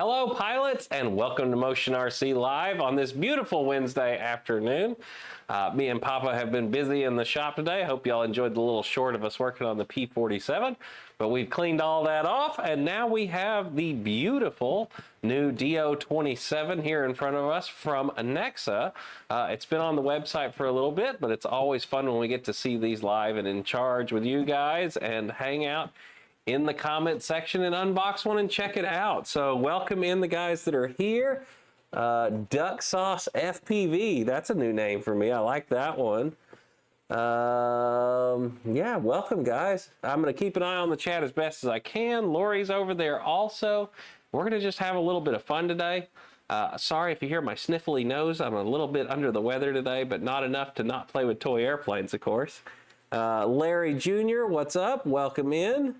Hello pilots and welcome to Motion RC Live on this beautiful Wednesday afternoon. Me and Papa have been busy in the shop today. Hope y'all enjoyed the little short of us working on the P47, but we've cleaned all that off and now we have the beautiful new DO27 here in front of us from Nexa. It's been on the website for a little bit, but it's always fun when we get to see these live and in charge with you guys and hang out in the comment section and unbox one and check it out. So welcome in the guys that are here. Duck Sauce FPV, that's a new name for me. I like that one. Yeah, welcome guys. I'm gonna keep an eye on the chat as best as I can. Lori's over there also. We're gonna just have a little bit of fun today. Sorry if you hear my sniffly nose. I'm a little bit under the weather today, but not enough to not play with toy airplanes, of course. Larry Jr., what's up? Welcome in.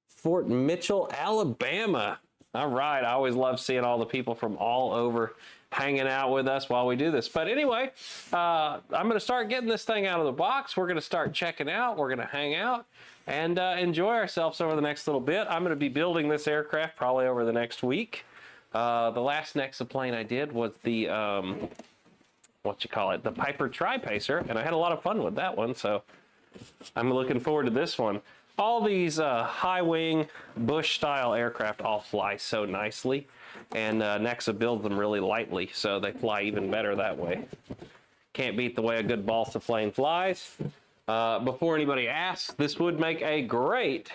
Fort Mitchell, Alabama. All right, I always love seeing all the people from all over hanging out with us while we do this. But anyway, I'm gonna start getting this thing out of the box. We're gonna start checking out. We're gonna hang out and enjoy ourselves over the next little bit. I'm gonna be building this aircraft probably over the next week. The last Nexa plane I did was the, the Piper Tri-Pacer, and I had a lot of fun with that one, so I'm looking forward to this one. All these high-wing, bush-style aircraft all fly so nicely, and Nexa builds them really lightly, so they fly even better that way. Can't beat the way a good balsa plane flies. Before anybody asks, this would make a great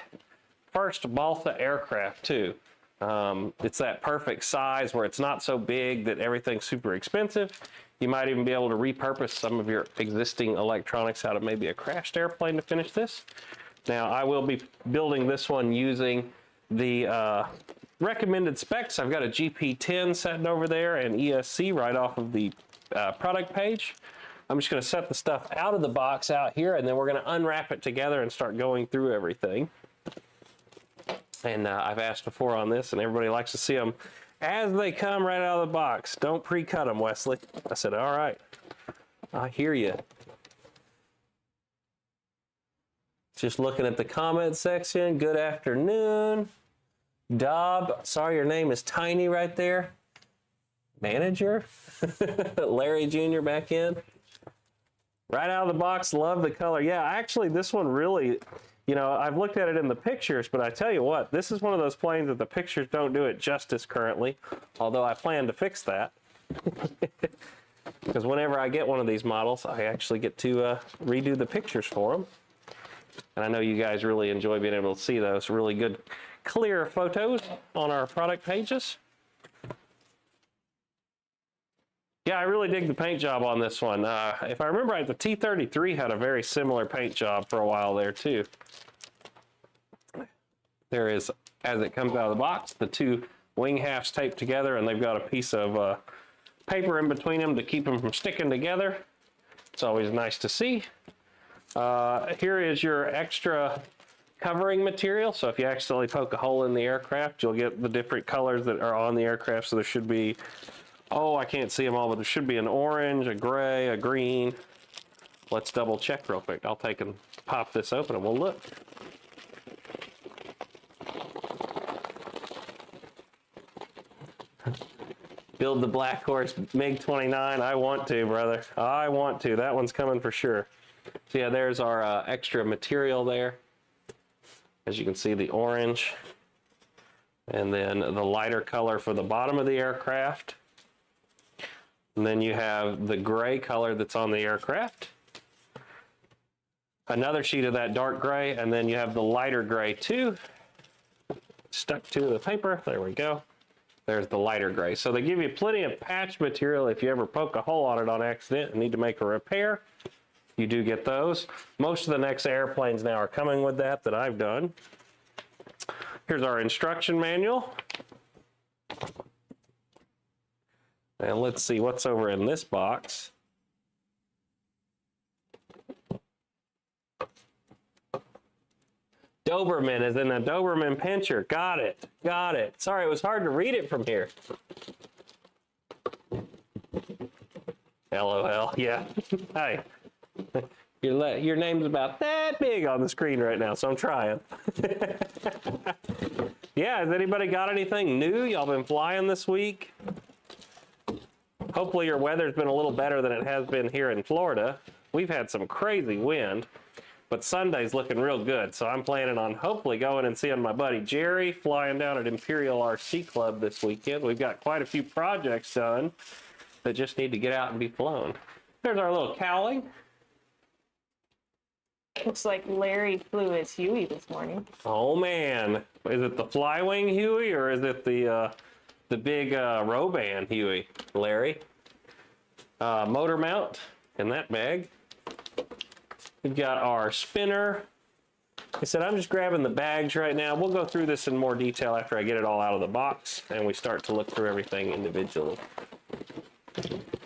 first balsa aircraft, too. It's that perfect size where it's not so big that everything's super expensive. You might even be able to repurpose some of your existing electronics out of maybe a crashed airplane to finish this. Now, I will be building this one using the recommended specs. I've got a GP10 sitting over there and ESC right off of the product page. I'm just going to set the stuff out of the box out here, and then we're going to unwrap it together and start going through everything. And I've asked before on this, and everybody likes to see them as they come right out of the box. Don't pre-cut them, Wesley. I said, all right, I hear you. Just looking at the comment section. Good afternoon. Dob, sorry your name is tiny right there. Manager. Larry Jr. back in. Right out of the box, love the color. Yeah, actually this one really, you know, I've looked at it in the pictures, but I tell you what, this is one of those planes that the pictures don't do it justice currently, although I plan to fix that. Because whenever I get one of these models, I actually get to redo the pictures for them. And I know you guys really enjoy being able to see those really good, clear photos on our product pages. Yeah, I really dig the paint job on this one. If I remember right, the T-33 had a very similar paint job for a while there too. There is, as it comes out of the box, the two wing halves taped together, and they've got a piece of paper in between them to keep them from sticking together. It's always nice to see. Here is your extra covering material. So if you accidentally poke a hole in the aircraft, you'll get the different colors that are on the aircraft. So there should be, oh, I can't see them all, but there should be an orange, a gray, a green. Let's double check real quick. I'll take and pop this open and we'll look. Build the Black Horse MiG-29. I want to, brother. I want to. That one's coming for sure. So yeah, there's our extra material there. As you can see, the orange. And then the lighter color for the bottom of the aircraft. And then you have the gray color that's on the aircraft. Another sheet of that dark gray, and then you have the lighter gray too. Stuck to the paper. There we go. There's the lighter gray. So they give you plenty of patch material if you ever poke a hole on it on accident and need to make a repair. You do get those. Most of the Nexa airplanes now are coming with that I've done. Here's our instruction manual. And let's see what's over in this box. Doberman is in a Doberman pincher. Got it. Got it. Sorry, it was hard to read it from here. LOL. Yeah. Hi. Your name's about that big on the screen right now, so I'm trying. Yeah, has anybody got anything new? Y'all been flying this week? Hopefully your weather's been a little better than it has been here in Florida. We've had some crazy wind, but Sunday's looking real good. So I'm planning on hopefully going and seeing my buddy Jerry, flying down at Imperial RC Club this weekend. We've got quite a few projects done that just need to get out and be flown. There's our little cowling. Looks like Larry flew his Huey this morning. Oh man, is it the Flywing Huey or is it the big Roban Huey, Larry? Motor mount in that bag. We've got our spinner. Like I said, I'm just grabbing the bags right now. We'll go through this in more detail after I get it all out of the box and we start to look through everything individually.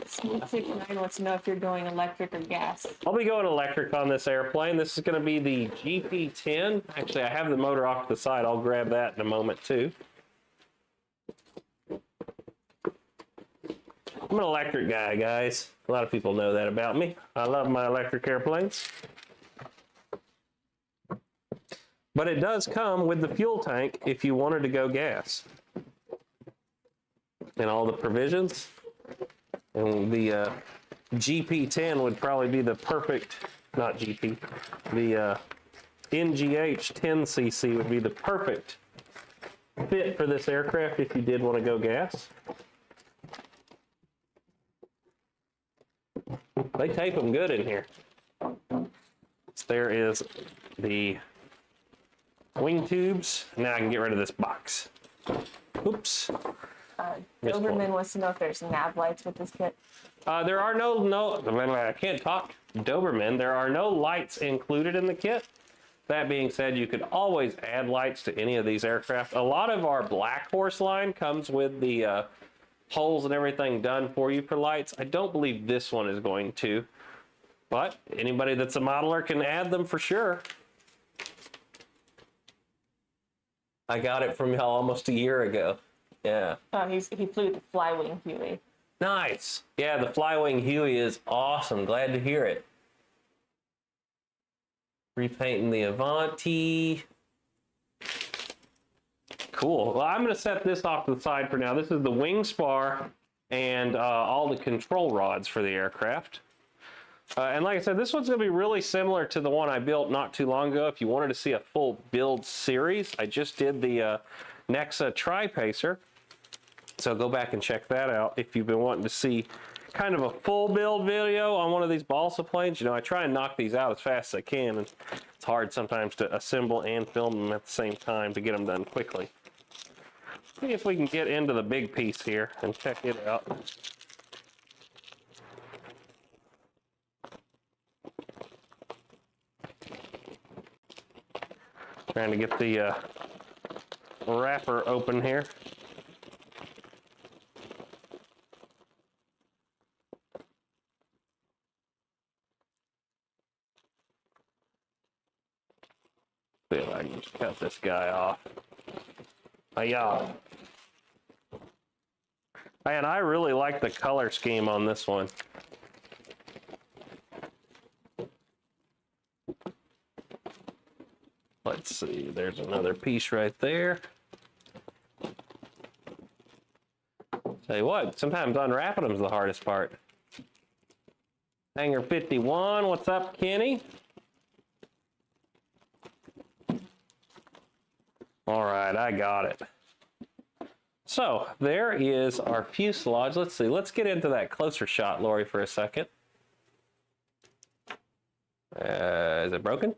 Smooth 69 wants to know if you're going electric or gas. I'll be going electric on this airplane. This is going to be the GP10. Actually, I have the motor off to the side. I'll grab that in a moment too. I'm an electric guy, guys. A lot of people know that about me. I love my electric airplanes. But it does come with the fuel tank if you wanted to go gas. And all the provisions. And the GP10 would probably be the perfect, not GP, the NGH 10cc would be the perfect fit for this aircraft if you did want to go gas. They tape them good in here. There is the wing tubes. Now I can get rid of this box. Oops. Doberman wants to know if there's nav lights with this kit. There are I can't talk Doberman. There are no lights included in the kit. That being said, you could always add lights to any of these aircraft. A lot of our Black Horse line comes with the holes and everything done for you for lights. I don't believe this one is going to, but anybody that's a modeler can add them for sure. I got it from y'all almost a year ago. Yeah. Oh, he flew the Flywing Huey. Nice. Yeah, the Flywing Huey is awesome. Glad to hear it. Repainting the Avanti. Cool. Well, I'm going to set this off to the side for now. This is the wing spar and all the control rods for the aircraft. And like I said, this one's going to be really similar to the one I built not too long ago. If you wanted to see a full build series, I just did the Nexa Tri-Pacer. So go back and check that out if you've been wanting to see kind of a full build video on one of these balsa planes. You know, I try and knock these out as fast as I can, and it's hard sometimes to assemble and film them at the same time to get them done quickly. See if we can get into the big piece here and check it out. Trying to get the wrapper open here. See if I can just cut this guy off. Yeah. And I really like the color scheme on this one. Let's see, there's another piece right there. Tell you what, sometimes unwrapping them is the hardest part. Hangar 51, what's up, Kenny? All right, I got it. So there is our fuselage. Let's see, let's get into that closer shot, Lori, for a second. Is it broken?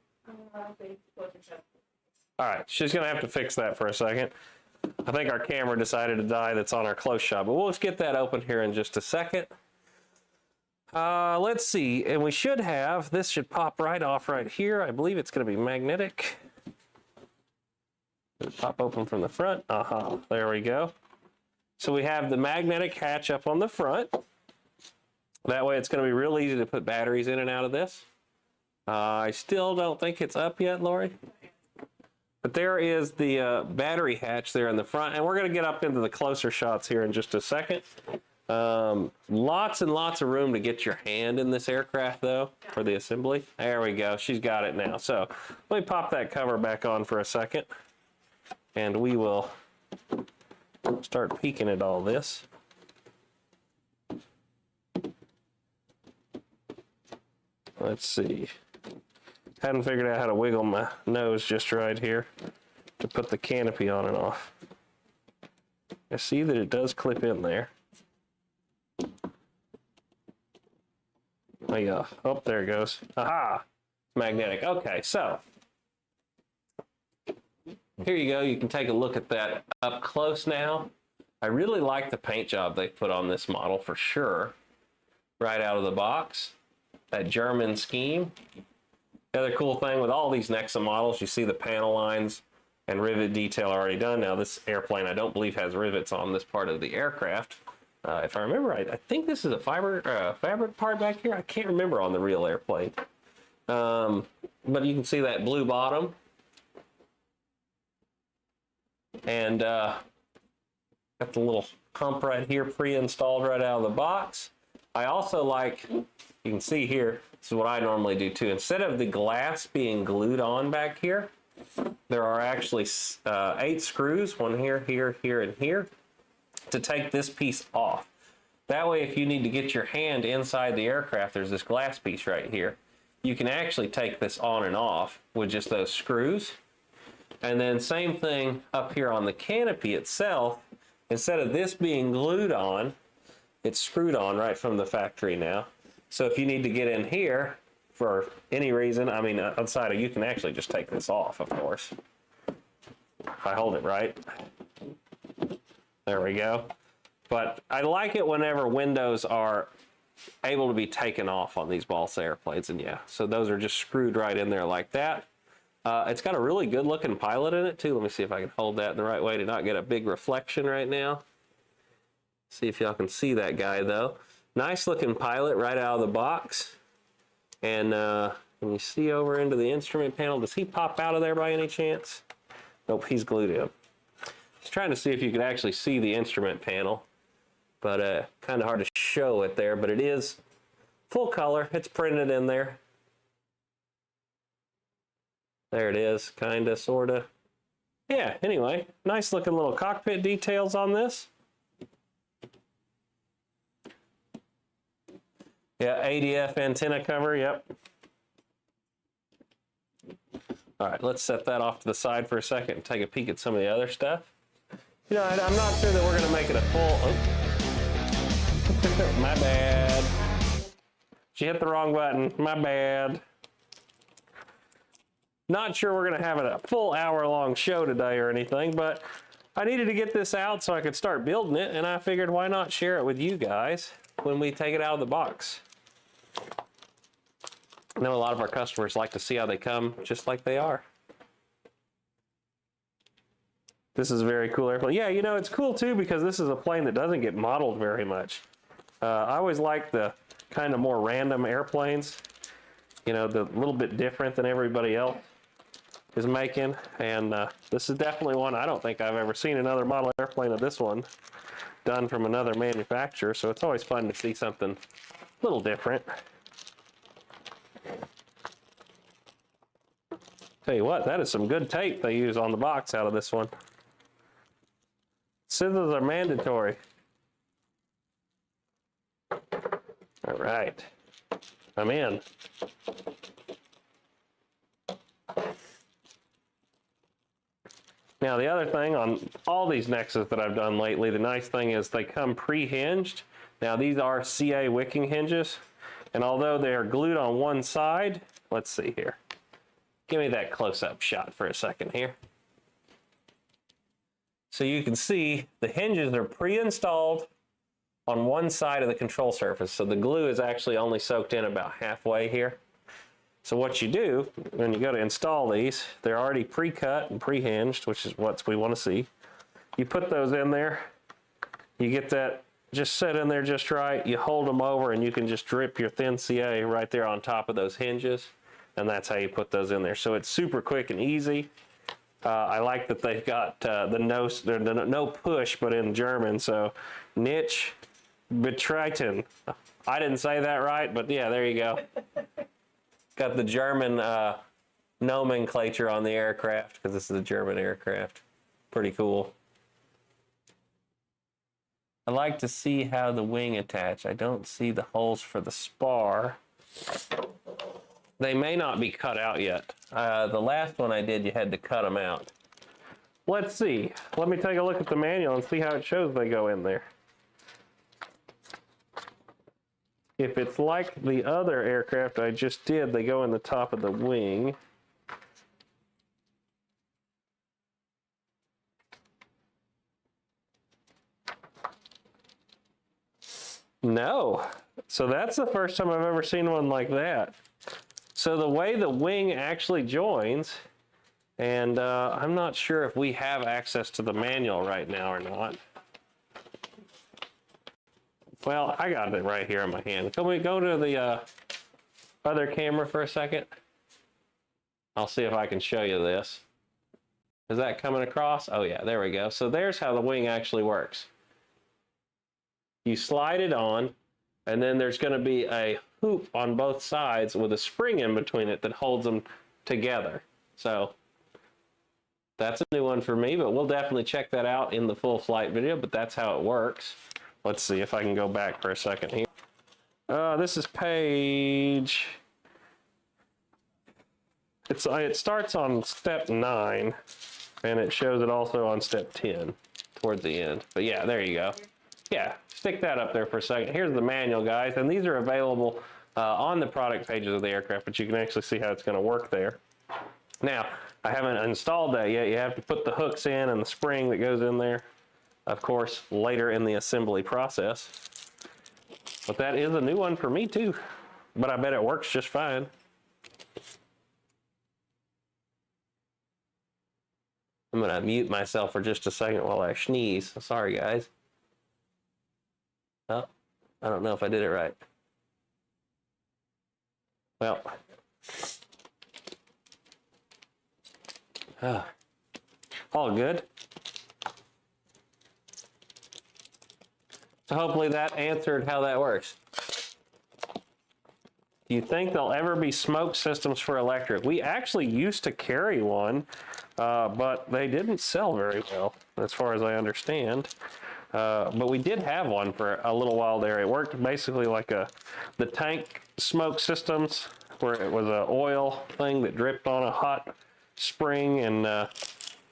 All right, she's gonna have to fix that for a second. I think our camera decided to die that's on our close shot, but we'll just get that open here in just a second. Let's see, and we should have, this should pop right off right here. I believe it's gonna be magnetic. Pop open from the front. There we go. So we have the magnetic hatch up on the front. That way it's going to be real easy to put batteries in and out of this. I still don't think it's up yet, Lori. But there is the battery hatch there in the front, and we're going to get up into the closer shots here in just a second. Lots and lots of room to get your hand in this aircraft, though, for the assembly. There we go. She's got it now. So let me pop that cover back on for a second. and we will start peeking at all this. Let's see. Hadn't figured out how to wiggle my nose just right here to put the canopy on and off. I see that it does clip in there. Oh yeah, oh, there it goes. Aha, magnetic. Okay, so here you go. You can take a look at that up close now. I really like the paint job they put on this model for sure. Right out of the box, that German scheme. The other cool thing with all these Nexa models, you see the panel lines and rivet detail already done. Now this airplane, I don't believe has rivets on this part of the aircraft. If I remember right, I think this is a fabric part back here. I can't remember on the real airplane. But you can see that blue bottom. And got the little hump right here pre-installed right out of the box. I also like, you can see here, this is what I normally do too. Instead of the glass being glued on back here, there are actually 8 screws, one here, here, here, and here, to take this piece off. That way, if you need to get your hand inside the aircraft, there's this glass piece right here. You can actually take this on and off with just those screws. And then same thing up here on the canopy itself. Instead of this being glued on, it's screwed on right from the factory now. So if you need to get in here for any reason, I mean, outside of, you can actually just take this off, of course. If I hold it right. There we go. But I like it whenever windows are able to be taken off on these balsa airplanes. And yeah, so those are just screwed right in there like that. It's got a really good looking pilot in it too. Let me see if I can hold that in the right way to not get a big reflection right now. See if y'all can see that guy though. Nice looking pilot right out of the box. And can you see over into the instrument panel? Does he pop out of there by any chance? Nope, he's glued in. Just trying to see if you could actually see the instrument panel, but kind of hard to show it there, but it is full color. It's printed in there. There it is, kind of, sort of. Yeah, anyway, nice looking little cockpit details on this. Yeah, ADF antenna cover, yep. All right, let's set that off to the side for a second and take a peek at some of the other stuff. You know, I'm not sure that we're going to make it a full... Oh. My bad. She hit the wrong button. My bad. Not sure we're going to have a full hour-long show today or anything, but I needed to get this out so I could start building it, and I figured why not share it with you guys when we take it out of the box. I know a lot of our customers like to see how they come just like they are. This is a very cool airplane. Yeah, you know, it's cool too because this is a plane that doesn't get modeled very much. I always like the kind of more random airplanes, you know, the little bit different than everybody else is making. And this is definitely one, I don't think I've ever seen another model airplane of this one done from another manufacturer. So it's always fun to see something a little different. Tell you what, that is some good tape they use on the box out of this one. Scissors are mandatory. All right, I'm in. Now the other thing on all these Nexas that I've done lately, the nice thing is they come pre-hinged. Now these are CA wicking hinges, and although they are glued on one side, let's see here. Give me that close-up shot for a second here. So you can see the hinges are pre-installed on one side of the control surface. So the glue is actually only soaked in about halfway here. So what you do when you go to install these, they're already pre-cut and pre-hinged, which is what we want to see. You put those in there, you get that just set in there just right, you hold them over and you can just drip your thin CA right there on top of those hinges. And that's how you put those in there. So it's super quick and easy. I like that they've got the no push, but in German. So nicht betreten. I didn't say that right, but yeah, there you go. Got the German nomenclature on the aircraft because this is a German aircraft. Pretty cool. I like to see how the wing attach. I don't see the holes for the spar. They may not be cut out yet. The last one I did, you had to cut them out. Let's see. Let me take a look at the manual and see how it shows they go in there. If it's like the other aircraft I just did, they go in the top of the wing. No. So that's the first time I've ever seen one like that. So the way the wing actually joins, and I'm not sure if we have access to the manual right now or not. Well, I got it right here in my hand. Can we go to the other camera for a second? I'll see if I can show you this. Is that coming across? Oh yeah, there we go. So there's how the wing actually works. You slide it on, and then there's going to be a hoop on both sides with a spring in between it that holds them together. So that's a new one for me, but we'll definitely check that out in the full flight video, but that's how it works. Let's see if I can go back for a second here. This is page... It starts on step 9, and it shows it also on step 10 toward the end. But yeah, there you go. Yeah, stick that up there for a second. Here's the manual, guys, and these are available on the product pages of the aircraft, but you can actually see how it's going to work there. Now, I haven't installed that yet. You have to put the hooks in and the spring that goes in there, of course, later in the assembly process. But that is a new one for me, too. But I bet it works just fine. I'm going to mute myself for just a second while I sneeze. Sorry, guys. Oh, I don't know if I did it right. Well, all good. So hopefully that answered how that works. Do you think there'll ever be smoke systems for electric? We actually used to carry one, but they didn't sell very well, as far as I understand. But we did have one for a little while there. It worked basically like the tank smoke systems, where it was an oil thing that dripped on a hot spring. And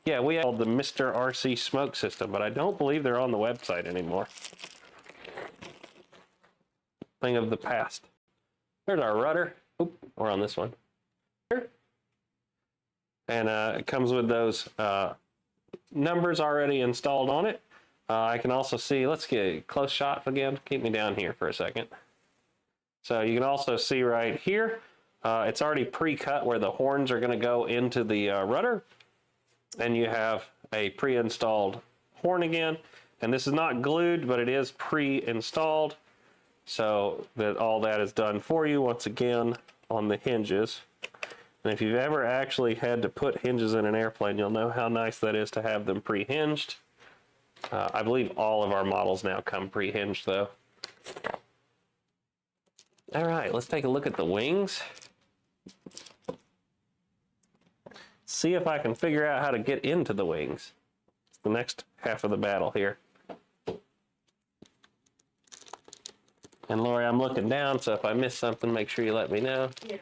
yeah, we had the Mr. RC smoke system, but I don't believe they're on the website anymore. Thing of the past. There's our rudder. Oop, we're on this one. And it comes with those numbers already installed on it. I can also see, let's get a close shot again. Keep me down here for a second. So you can also see right here, it's already pre-cut where the horns are going to go into the rudder. And you have a pre-installed horn again. And this is not glued, but it is pre-installed. So that all that is done for you once again on the hinges. And if you've ever actually had to put hinges in an airplane, you'll know how nice that is to have them pre-hinged. I believe all of our models now come pre-hinged though. All right, let's take a look at the wings. See if I can figure out how to get into the wings. It's the next half of the battle here. And Lori, I'm looking down, so if I miss something, make sure you let me know. Yeah.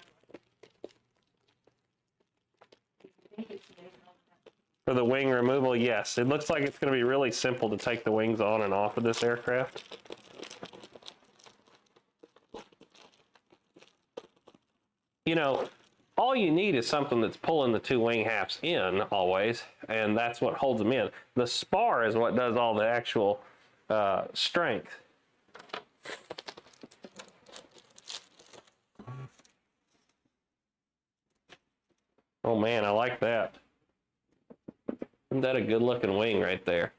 For the wing removal, yes. It looks like it's going to be really simple to take the wings on and off of this aircraft. You know, all you need is something that's pulling the two wing halves in always, and that's what holds them in. The spar is what does all the actual strength. Oh man, I like that. Isn't that a good looking wing right there?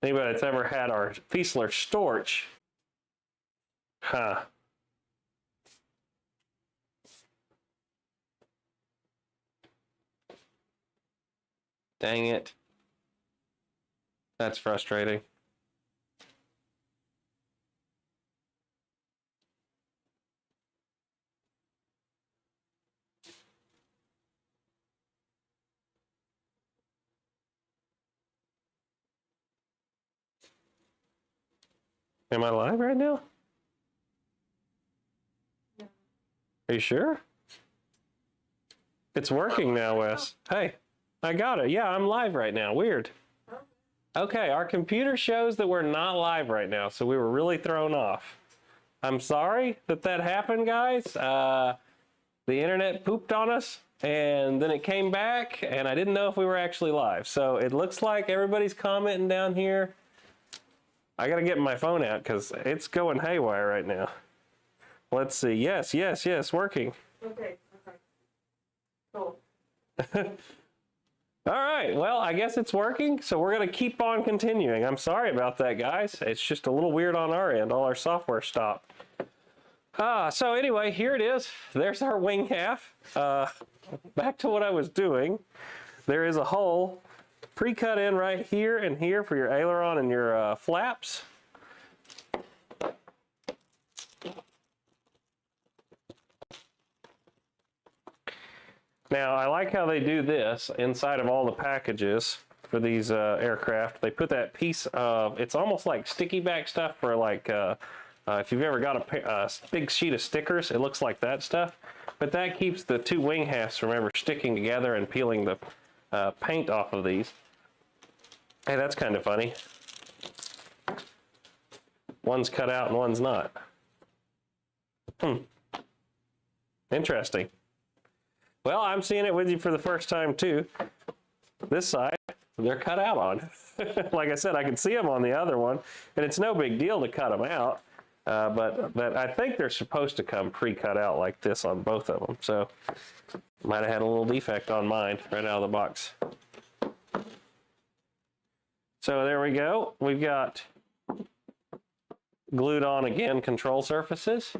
Anybody that's ever had our Fiesler Storch, huh? Dang it. That's frustrating. Am I live right now? Are you sure? It's working now, Wes. Hey, I got it. Yeah, I'm live right now. Weird. Okay, our computer shows that we're not live right now, so we were really thrown off. I'm sorry that happened, guys. The internet pooped on us, and then it came back, and I didn't know if we were actually live. So it looks like everybody's commenting down here. I gotta get my phone out because it's going haywire right now. Let's see. Yes, working. Okay. Cool. All right, well, I guess it's working, so we're gonna keep on continuing. I'm sorry about that, guys. It's just a little weird on our end. All our software stopped. So anyway, here it is. There's our wing half. Back to what I was doing. There is a hole pre-cut in right here and here for your aileron and your flaps. Now, I like how they do this inside of all the packages for these aircraft. They put that piece of, it's almost like sticky back stuff for like, if you've ever got a big sheet of stickers, it looks like that stuff. But that keeps the two wing halves from ever sticking together and peeling the paint off of these. Hey, that's kind of funny. One's cut out and one's not. Interesting. Well, I'm seeing it with you for the first time too. This side, they're cut out on. Like I said, I can see them on the other one, and it's no big deal to cut them out. But I think they're supposed to come pre-cut out like this on both of them. So might have had a little defect on mine right out of the box. So there we go. We've got glued on again control surfaces.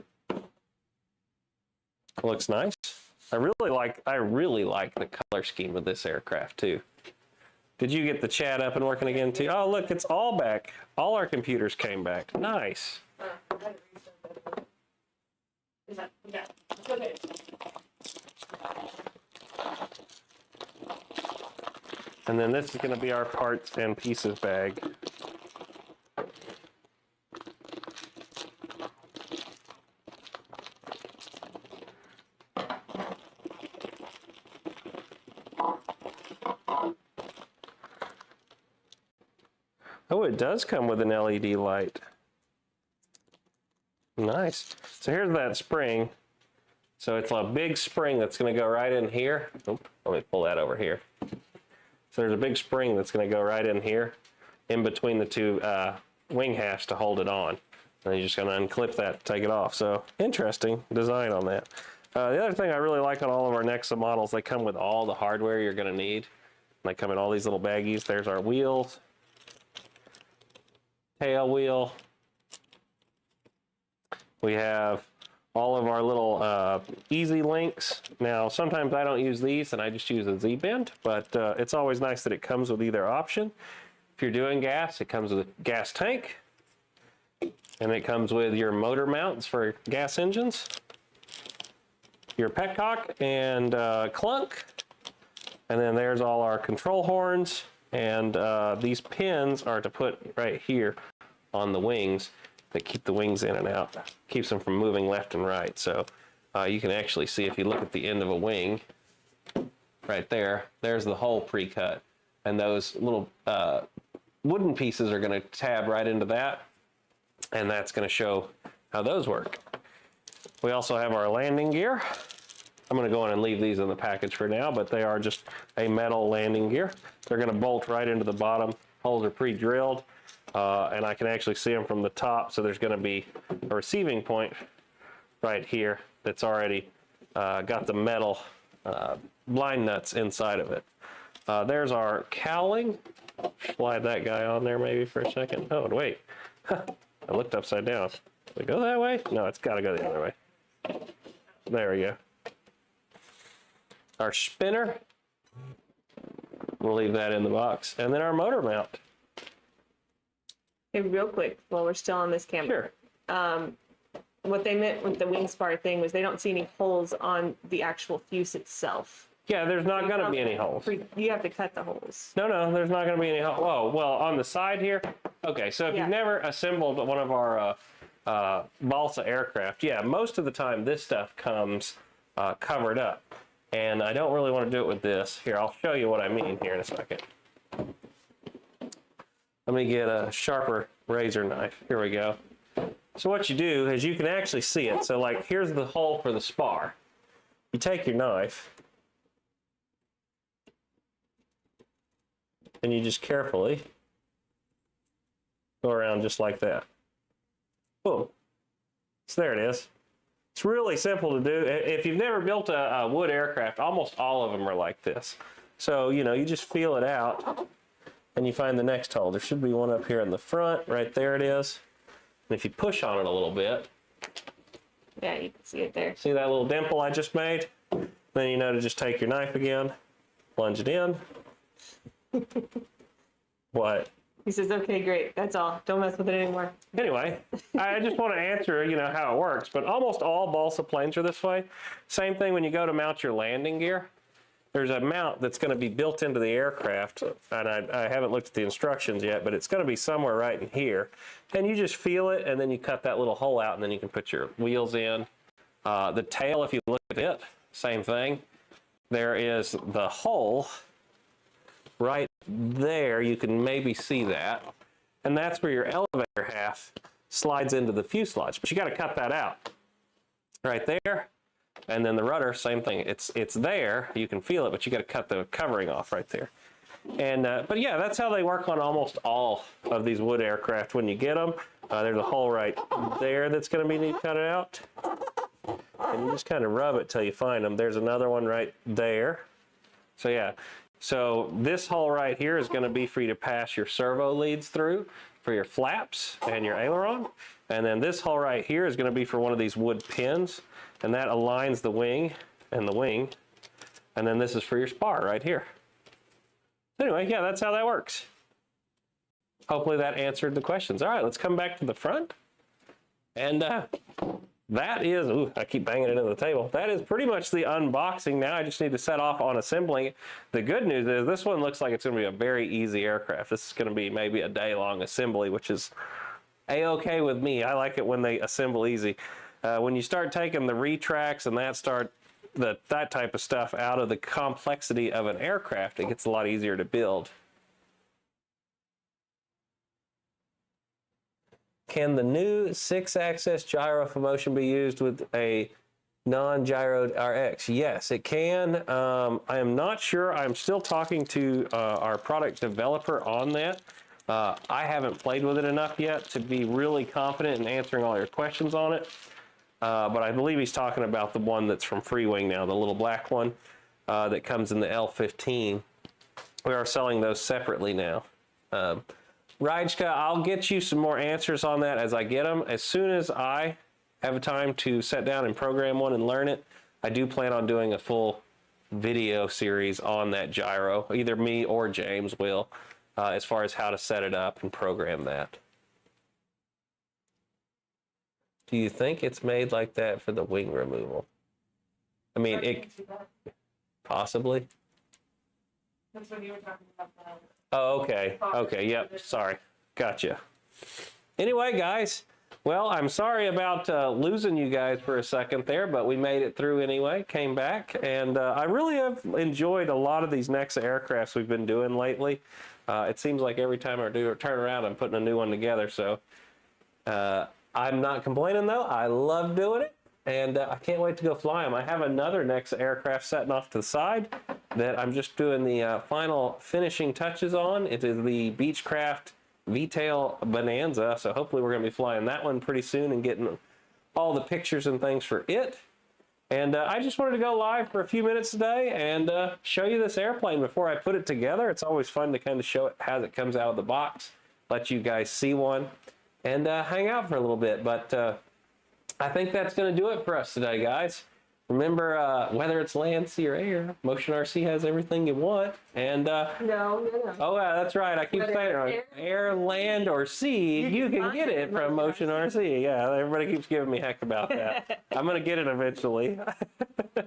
Looks nice. I really like the color scheme of this aircraft too. Did you get the chat up and working again too? Oh, look, it's all back. All our computers came back. Nice. And then this is going to be our parts and pieces bag. Oh, it does come with an LED light. Nice. So here's that spring. So it's a big spring that's going to go right in here. Oop, let me pull that over here. So there's a big spring that's going to go right in here, in between the two wing halves to hold it on. And you're just going to unclip that, take it off. So interesting design on that. The other thing I really like on all of our Nexa models, they come with all the hardware you're going to need. They come in all these little baggies. There's our wheels, tail wheel. We have all of our little easy links. Now, sometimes I don't use these and I just use a Z-bend, but it's always nice that it comes with either option. If you're doing gas, it comes with a gas tank, and it comes with your motor mounts for gas engines, your petcock and clunk, and then there's all our control horns, and these pins are to put right here on the wings that keep the wings in and out, keeps them from moving left and right. So you can actually see, if you look at the end of a wing, right there, there's the hole pre-cut. And those little wooden pieces are gonna tab right into that, and that's gonna show how those work. We also have our landing gear. I'm gonna go in and leave these in the package for now, but they are just a metal landing gear. They're gonna bolt right into the bottom. Holes are pre-drilled. And I can actually see them from the top, so there's going to be a receiving point right here that's already got the metal blind nuts inside of it. There's our cowling. Slide that guy on there maybe for a second. Oh, wait. I looked upside down. Does it go that way? No, it's got to go the other way. There we go. Our spinner. We'll leave that in the box. And then our motor mount. Hey, real quick, while we're still on this camera. Sure. What they meant with the wing spar thing was they don't see any holes on the actual fuse itself. Yeah, there's not going to be any holes. You have to cut the holes. No, there's not going to be any holes. Oh, well, on the side here, Okay, so if Yeah. you've never assembled one of our balsa aircraft, yeah, most of the time this stuff comes covered up. And I don't really want to do it with this. Here, I'll show you what I mean here in a second. Let me get a sharper razor knife. Here we go. So what you do is you can actually see it. So like, here's the hole for the spar. You take your knife and you just carefully go around just like that. Boom. So there it is. It's really simple to do. If you've never built a wood aircraft, almost all of them are like this. So, you know, you just feel it out and you find the next hole. There should be one up here in the front. Right there it is. And if you push on it a little bit. Yeah, you can see it there. See that little dimple I just made? Then you know to just take your knife again, plunge it in. What? He says, okay, great. That's all. Don't mess with it anymore. Anyway, I just want to answer, you know, how it works, but almost all balsa planes are this way. Same thing when you go to mount your landing gear. There's a mount that's going to be built into the aircraft, and I haven't looked at the instructions yet, but it's going to be somewhere right in here. And you just feel it, and then you cut that little hole out, and then you can put your wheels in. The tail, if you look at it, same thing. There is the hole right there. You can maybe see that. And that's where your elevator half slides into the fuselage. But you got to cut that out right there. And then the rudder, same thing. It's there. You can feel it, but you got to cut the covering off right there. And but yeah, that's how they work on almost all of these wood aircraft. When you get them, there's a hole right there that's going to be need to cut it out. And you just kind of rub it till you find them. There's another one right there. So yeah. So this hole right here is going to be for you to pass your servo leads through for your flaps and your aileron. And then this hole right here is going to be for one of these wood pins. And that aligns the wing and the wing. And then this is for your spar right here. Anyway, yeah, that's how that works. Hopefully that answered the questions. All right, let's come back to the front. And that is, ooh, I keep banging it into the table. That is pretty much the unboxing. Now I just need to set off on assembling. The good news is this one looks like it's going to be a very easy aircraft. This is going to be maybe a day-long assembly, which is a-okay with me. I like it when they assemble easy. When you start taking the retracts and that type of stuff out of the complexity of an aircraft, it gets a lot easier to build. Can the new 6-axis gyro for motion be used with a non-gyroed RX? Yes, it can. I am not sure. I'm still talking to our product developer on that. I haven't played with it enough yet to be really confident in answering all your questions on it. But I believe he's talking about the one that's from Freewing now, the little black one that comes in the L15. We are selling those separately now. Rajka, I'll get you some more answers on that as I get them. As soon as I have a time to sit down and program one and learn it, I do plan on doing a full video series on that gyro. Either me or James will, as far as how to set it up and program that. Do you think it's made like that for the wing removal? I mean, it possibly. That's when you were talking about that. Oh, okay. Okay, yep, sorry. Gotcha. Anyway, guys, well, I'm sorry about losing you guys for a second there, but we made it through anyway, came back, and I really have enjoyed a lot of these Nexa aircrafts we've been doing lately. It seems like every time I do a turn around, I'm putting a new one together, so I'm not complaining, though. I love doing it, and I can't wait to go fly them. I have another Nexa aircraft setting off to the side that I'm just doing the final finishing touches on. It is the Beechcraft V-tail Bonanza, so hopefully we're going to be flying that one pretty soon and getting all the pictures and things for it. And I just wanted to go live for a few minutes today and show you this airplane before I put it together. It's always fun to kind of show it as it comes out of the box, let you guys see one, and hang out for a little bit. But I think that's going to do it for us today, guys. Remember, whether it's land, sea, or air, Motion RC has everything you want. And No. oh, yeah, that's right. I keep saying it wrong. Air, land, or sea, you can get it from Motion RC. Yeah, everybody keeps giving me heck about that. I'm going to get it eventually.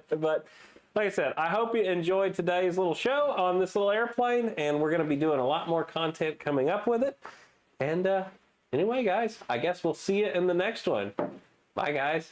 But like I said, I hope you enjoyed today's little show on this little airplane, and we're going to be doing a lot more content coming up with it. And anyway, guys, I guess we'll see you in the next one. Bye, guys.